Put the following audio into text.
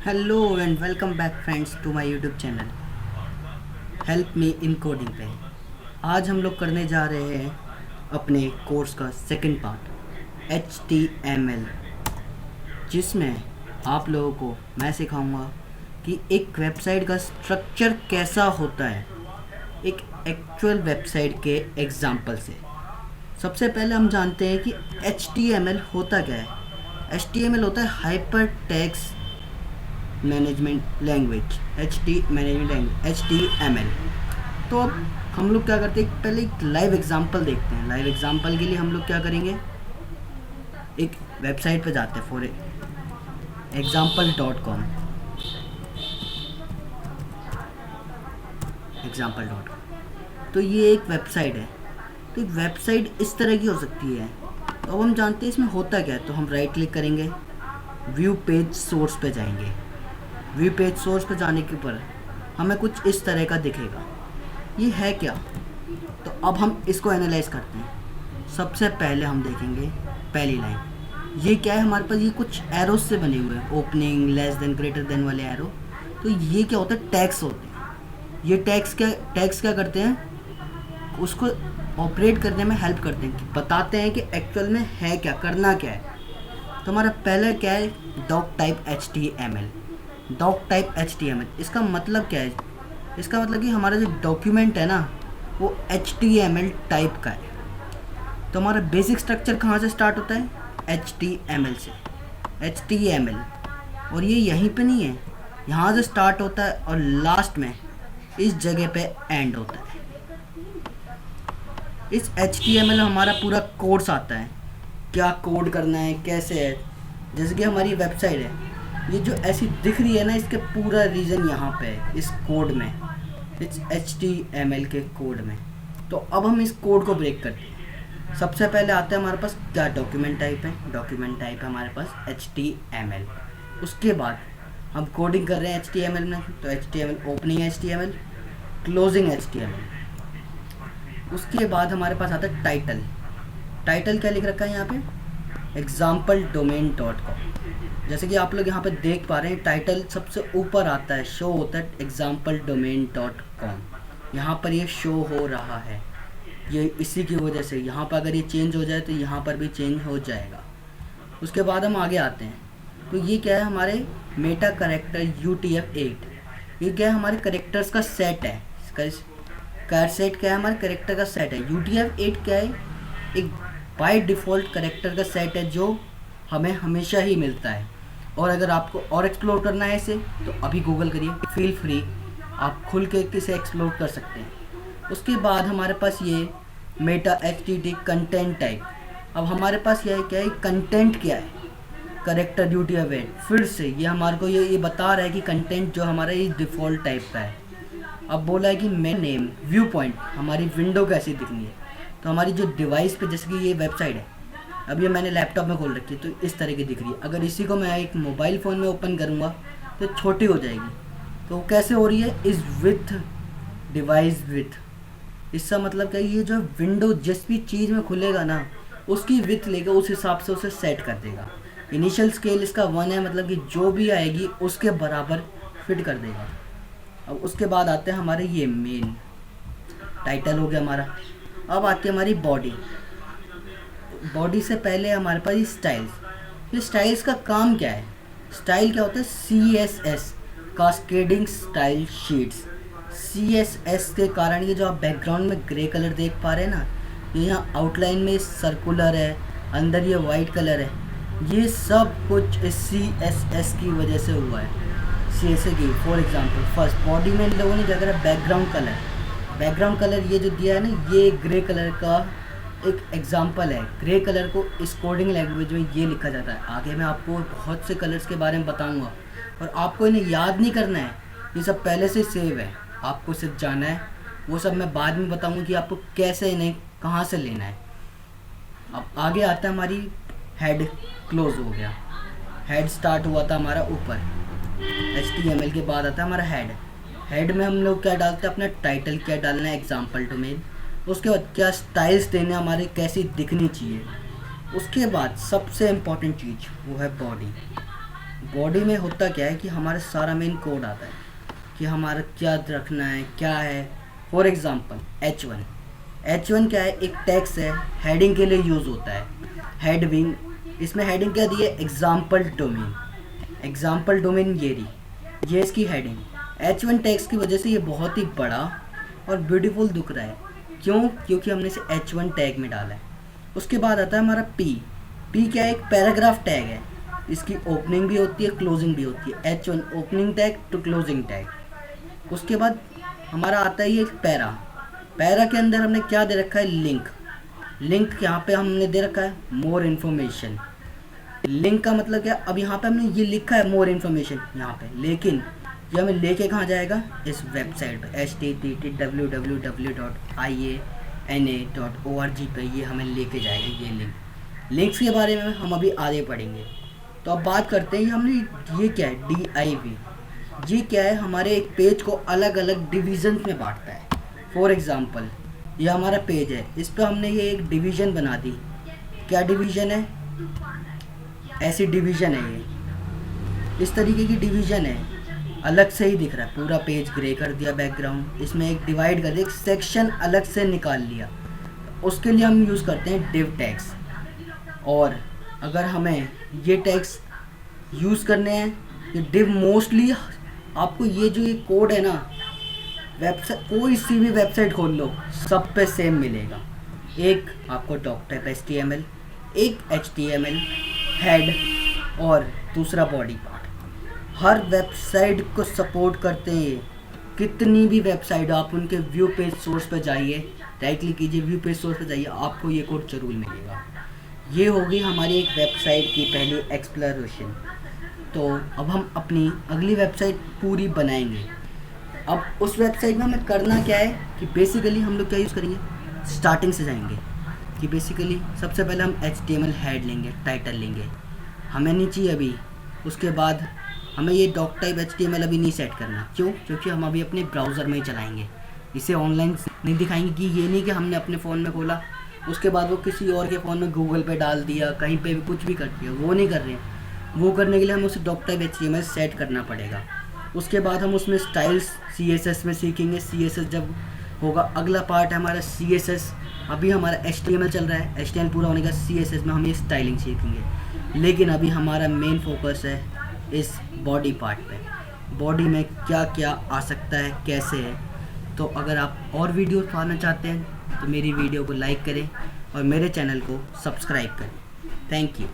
Hello and welcome back friends to my YouTube channel help me in coding पे। आज हम लोग करने जा रहे हैं अपने कोर्स का सेकंड पार्ट HTML, जिसमें आप लोगों को मैं सिखाऊंगा कि एक वेबसाइट का स्ट्रक्चर कैसा होता है एक एक्चुअल वेबसाइट के एग्जाम्पल से। सबसे पहले हम जानते हैं कि HTML होता क्या है। HTML होता है hyper text management language, HTML। तो अब हम लोग क्या करते हैं, पहले एक लाइव एग्जांपल देखते हैं। लाइव एग्जांपल के लिए हम लोग क्या करेंगे, एक वेबसाइट पे जाते हैं फॉर example.com। तो ये एक वेबसाइट है। तो एक वेबसाइट इस तरह की हो सकती है। तो अब हम जानते हैं इसमें होता क्या है। तो हम राइट क्लिक करेंगे, व्यू पेज सोर्स पे जाएंगे। व्यू पेज सोर्स पे जाने के ऊपर हमें कुछ इस तरह का दिखेगा। ये है क्या? तो अब हम इसको एनालाइज करते हैं। सबसे पहले हम देखेंगे पहली लाइन, ये क्या है हमारे पास। ये कुछ एरोस से बने हुए हैं, opening, less than, greater than वाले एरो। तो ये क्या होता है, टैग्स होते हैं। ये टैग्स क्या करते हैं, उसको ऑपरेट करने में हेल्प करते हैं, कि बताते हैं कि एक्चुअल में है क्या, करना क्या है। तो हमारा पहले क्या है, doctype HTML। Doctype HTML इसका मतलब क्या है? इसका मतलब कि हमारा जो डॉक्यूमेंट है ना, वो HTML टाइप का है। तो हमारा बेसिक स्ट्रक्चर कहाँ से स्टार्ट होता है, HTML से। HTML, और ये यहीं पे नहीं है, यहाँ से स्टार्ट होता है और लास्ट में इस जगह पे एंड होता है। इस HTML में हमारा पूरा कोड्स आता है, क्या कोड करना है, कैसे है। जैसे कि हमारी वेबसाइट है, ये जो ऐसी दिख रही है ना, इसके पूरा रीज़न यहाँ पे है, इस कोड में, इस HTML के कोड में। तो अब हम इस कोड को ब्रेक करते हैं। सबसे पहले आते हैं हमारे पास क्या, डॉक्यूमेंट टाइप है। डॉक्यूमेंट टाइप है हमारे पास HTML। उसके बाद हम कोडिंग कर रहे हैं HTML में। तो HTML opening HTML, closing HTML। उसके बाद हमारे पास आता है टाइटल। टाइटल क्या लिख रखा है यहाँ पे, exampledomain.com। जैसे कि आप लोग यहाँ पे देख पा रहे हैं, टाइटल सबसे ऊपर आता है, शो होता है exampledomain.com। यहाँ पर ये शो हो रहा है, ये इसी की वजह से। यहाँ पर अगर ये चेंज हो जाए तो यहाँ पर भी चेंज हो जाएगा। उसके बाद हम आगे आते हैं। तो ये क्या है, हमारे मेटा करेक्टर UTF-8। ये क्या है, हमारे करेक्टर्स का सेट है। इसका सेट क्या है, हमारे करेक्टर का सेट है। UTF-8 क्या है, एक बाय डिफ़ॉल्ट करेक्टर का सेट है जो हमें हमेशा ही मिलता है। और अगर आपको और एक्सप्लोर करना है इसे, तो अभी गूगल करिए, फील फ्री, आप खुल के इसे एक्सप्लोर कर सकते हैं। उसके बाद हमारे पास ये मेटा HTTP कंटेंट टाइप। अब हमारे पास यह क्या है, कंटेंट क्या है, करेक्टर UTF-8। फिर से ये हमारे को ये बता रहा है कि कंटेंट जो हमारा ये डिफ़ॉल्ट टाइप का है। अब बोला है कि मेन नेम, व्यू पॉइंट, हमारी विंडो कैसी दिखनी है। तो हमारी जो डिवाइस पे, जैसे कि ये वेबसाइट है, अब ये मैंने लैपटॉप में खोल रखी है, तो इस तरह की दिख रही है। अगर इसी को मैं एक मोबाइल फ़ोन में ओपन करूँगा तो छोटी हो जाएगी। तो कैसे हो रही है, इस विथ, डिवाइस विथ। इसका मतलब क्या है, ये जो विंडो जिस भी चीज़ में खुलेगा ना, उसकी विथ लेगा, उस हिसाब से उसे सेट कर देगा। इनिशियल स्केल इसका 1 है, मतलब कि जो भी आएगी उसके बराबर फिट कर देगा। अब उसके बाद आते हैं हमारे ये मेन, टाइटल हो गया हमारा। अब आती है हमारी बॉडी। बॉडी से पहले हमारे पास ये स्टाइल्स। ये स्टाइल्स का काम क्या है, स्टाइल क्या होता है, CSS, cascading style sheets. CSS के कारण ये जो आप बैकग्राउंड में ग्रे कलर देख पा रहे हैं ना, ये यहाँ आउटलाइन में सर्कुलर है, अंदर ये वाइट कलर है, ये सब कुछ इस CSS की वजह से हुआ है। CSS की फॉर एग्जांपल, फर्स्ट बॉडी में इन लोगों ने क्या करा, बैकग्राउंड कलर। बैकग्राउंड कलर ये जो दिया है ना, ये ग्रे कलर का एक एग्जांपल है। ग्रे कलर को इस कोडिंग लैंग्वेज में ये लिखा जाता है। आगे मैं आपको बहुत से कलर्स के बारे में बताऊंगा, और आपको इन्हें याद नहीं करना है, ये सब पहले से सेव है, आपको सिर्फ जाना है। वो सब मैं बाद में बताऊंगा कि आपको कैसे इन्हें कहाँ से लेना है। अब आगे आता है हमारी हेड, क्लोज हो गया। हेड स्टार्ट हुआ था हमारा ऊपर, HTML के बाद आता है हमारा हेड। हेड में हम लोग क्या डालते हैं, अपना टाइटल क्या डालना है, example-domain। उसके बाद क्या स्टाइल्स देने हमारे, कैसी दिखनी चाहिए। उसके बाद सबसे इम्पॉर्टेंट चीज़ वो है बॉडी। बॉडी में होता क्या है कि हमारा सारा मेन कोड आता है कि हमारा क्या रखना है, क्या है। फॉर एग्जांपल H1 क्या है, एक टैक्स है, हेडिंग के लिए यूज़ होता है। हेड विंग, इसमें हेडिंग क्या दी है, एग्जाम्पल डोमेन ये इसकी हेडिंग। H1 टैक्स की वजह से ये बहुत ही बड़ा और ब्यूटीफुल दिख रहा है। क्यों? क्योंकि हमने इसे H1 टैग में डाला है। उसके बाद आता है हमारा P क्या है, एक पैराग्राफ टैग है। इसकी ओपनिंग भी होती है, क्लोजिंग भी होती है। H1 opening tag to closing tag. उसके बाद हमारा आता है ये एक पैरा के अंदर हमने क्या दे रखा है, लिंक यहाँ पे हमने दे रखा है मोर इन्फॉर्मेशन। लिंक का मतलब क्या, अब यहाँ पे हमने ये लिखा है मोर इन्फॉर्मेशन यहाँ पे, लेकिन ये हमें लेके कहाँ जाएगा, इस वेबसाइट पे http://www.iana.org पे ये हमें लेके जाएगा। ये लिंक्स के बारे में हम अभी आगे पढ़ेंगे। तो अब बात करते हैं हमने ये क्या है, DIV। ये क्या है, हमारे एक पेज को अलग अलग डिवीजन में बांटता है। फॉर एग्जांपल ये हमारा पेज है, इस पर हमने ये एक डिवीज़न बना दी। क्या डिवीज़न है, ऐसी डिवीज़न है, ये इस तरीके की डिवीज़न है, अलग से ही दिख रहा है। पूरा पेज ग्रे कर दिया बैकग्राउंड, इसमें एक डिवाइड कर दिया, एक सेक्शन अलग से निकाल लिया। उसके लिए हम यूज़ करते हैं div टैग्स। और अगर हमें ये टैग्स यूज़ करने हैं, ये div मोस्टली आपको ये जो ये कोड है ना, वेबसाइट कोई सी भी वेबसाइट खोल लो सब पे सेम मिलेगा। एक आपको डॉक्टाइप HTML, एक HTML हेड और दूसरा बॉडी पार्ट। हर वेबसाइट को सपोर्ट करते हैं। कितनी भी वेबसाइट, आप उनके व्यू पेज सोर्स पे जाइए, राइट क्लिक कीजिए, व्यू पेज सोर्स पे जाइए, आपको ये कोड जरूर मिलेगा। ये होगी हमारी एक वेबसाइट की पहली एक्सप्लोरेशन। तो अब हम अपनी अगली वेबसाइट पूरी बनाएंगे। अब उस वेबसाइट में हमें करना क्या है कि बेसिकली हम लोग क्या यूज़ करेंगे, स्टार्टिंग से जाएंगे कि बेसिकली सबसे पहले हम HTML हेड लेंगे, टाइटल लेंगे, हमें नहीं चाहिए अभी। उसके बाद हमें ये डॉक्टाइप HTML अभी नहीं सेट करना। क्यों? क्योंकि हम अभी अपने ब्राउज़र में ही चलाएंगे, इसे ऑनलाइन नहीं दिखाएंगे। कि ये नहीं कि हमने अपने फ़ोन में खोला, उसके बाद वो किसी और के फ़ोन में गूगल पे डाल दिया, कहीं पे भी कुछ भी कर दिया, वो नहीं कर रहे हैं। वो करने के लिए हमें उसे डॉक्टाइप HTML सेट करना पड़ेगा। उसके बाद हम उसमें स्टाइल्स CSS में सीखेंगे। CSS जब होगा, अगला पार्ट है हमारा CSS। अभी हमारा HTML चल रहा है, HTML पूरा होने का CSS में हम ये स्टाइलिंग सीखेंगे। लेकिन अभी हमारा मेन फोकस है इस बॉडी पार्ट पे। बॉडी में क्या क्या आ सकता है, कैसे है। तो अगर आप और वीडियो पाना चाहते हैं तो मेरी वीडियो को लाइक करें और मेरे चैनल को सब्सक्राइब करें। Thank you.